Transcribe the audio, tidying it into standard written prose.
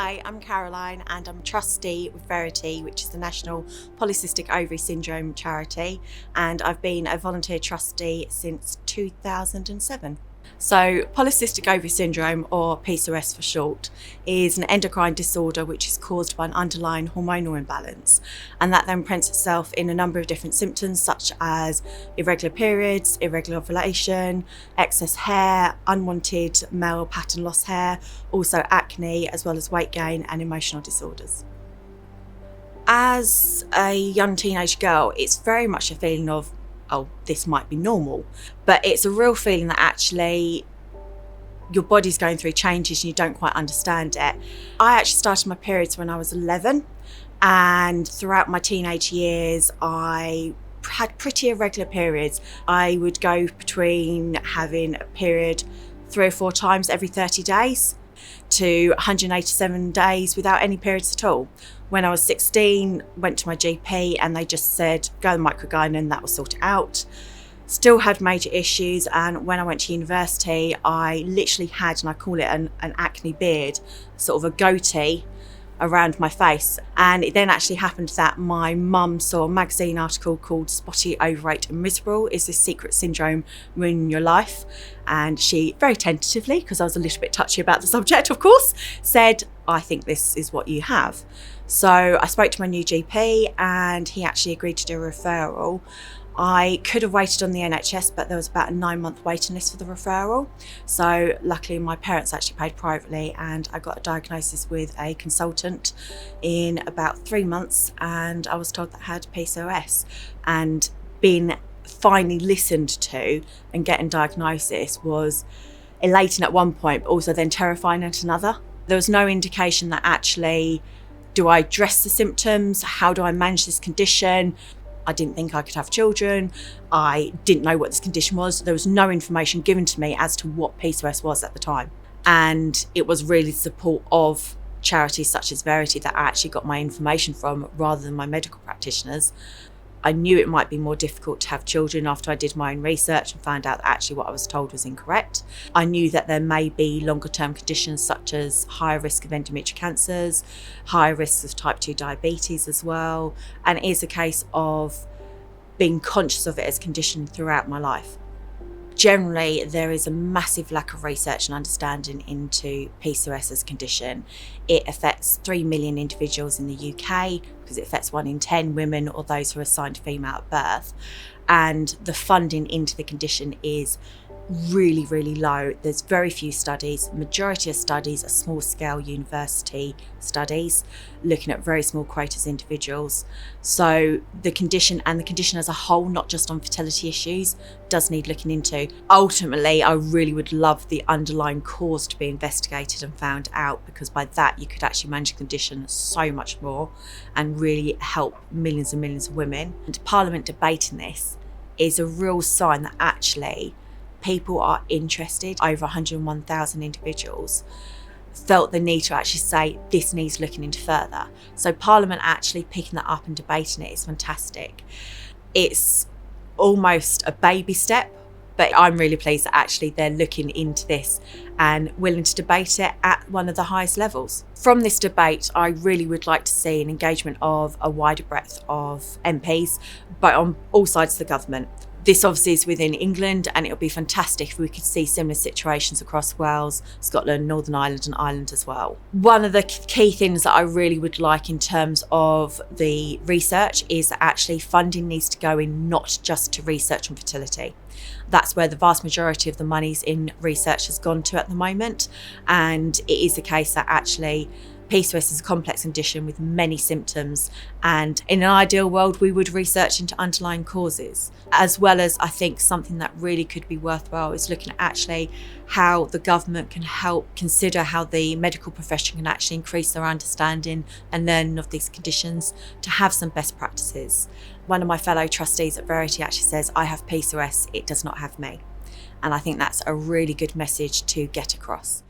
Hi, I'm Caroline and I'm a trustee with Verity, which is the National Polycystic Ovary Syndrome charity, and I've been a volunteer trustee since 2007. So polycystic ovary syndrome, or PCOS for short, is an endocrine disorder which is caused by an underlying hormonal imbalance, and that then presents itself in a number of different symptoms such as irregular periods, irregular ovulation, excess hair, unwanted male pattern loss hair, also acne, as well as weight gain and emotional disorders. As a young teenage girl, it's very much a feeling of, oh, this might be normal, but it's a real feeling that actually your body's going through changes and you don't quite understand it. I actually started my periods when I was 11, and throughout my teenage years I had pretty irregular periods. I would go between having a period 3 or 4 times every 30 days to 187 days without any periods at all. When I was 16, went to my GP and they just said, go to the microgynon, that will sort it out. Still had major issues, and when I went to university, I literally had, and I call it an acne beard, sort of a goatee around my face. And it then actually happened that my mum saw a magazine article called Spotty, Overweight and Miserable, Is This Secret Syndrome Ruining Your Life? And she very tentatively, because I was a little bit touchy about the subject of course, said, I think this is what you have. So I spoke to my new GP and he actually agreed to do a referral. I could have waited on the NHS, but there was about a 9-month waiting list for the referral. So luckily my parents actually paid privately and I got a diagnosis with a consultant in about 3 months, and I was told that I had PCOS. And being finally listened to and getting diagnosis was elating at one point, but also then terrifying at another. There was no indication that actually, do I address the symptoms? How do I manage this condition? I didn't think I could have children. I didn't know what this condition was. There was no information given to me as to what PCOS was at the time. And it was really the support of charities such as Verity that I actually got my information from, rather than my medical practitioners. I knew it might be more difficult to have children after I did my own research and found out that actually what I was told was incorrect. I knew that there may be longer term conditions such as higher risk of endometrial cancers, higher risks of type 2 diabetes as well, and it is a case of being conscious of it as a condition throughout my life. Generally, there is a massive lack of research and understanding into PCOS as a condition. It affects 3 million individuals in the UK because it affects 1 in 10 women or those who are assigned female at birth. And the funding into the condition is really, really low. There's very few studies. Majority of studies are small scale university studies looking at very small quotas individuals. So the condition, and the condition as a whole, not just on fertility issues, does need looking into. Ultimately, I really would love the underlying cause to be investigated and found out, because by that you could actually manage the condition so much more and really help millions and millions of women. And Parliament debating this is a real sign that actually people are interested. Over 101,000 individuals felt the need to actually say this needs looking into further. So Parliament actually picking that up and debating it is fantastic. It's almost a baby step, but I'm really pleased that actually they're looking into this and willing to debate it at one of the highest levels. From this debate, I really would like to see an engagement of a wider breadth of MPs, but on all sides of the government. This obviously is within England, and it'll be fantastic if we could see similar situations across Wales, Scotland, Northern Ireland and Ireland as well. One of the key things that I really would like in terms of the research is that actually funding needs to go in not just to research on fertility. That's where the vast majority of the monies in research has gone to at the moment, and it is the case that actually PCOS is a complex condition with many symptoms, and in an ideal world we would research into underlying causes, as well as I think something that really could be worthwhile is looking at actually how the government can help consider how the medical profession can actually increase their understanding and learning of these conditions to have some best practices. One of my fellow trustees at Verity actually says, I have PCOS, it does not have me. And I think that's a really good message to get across.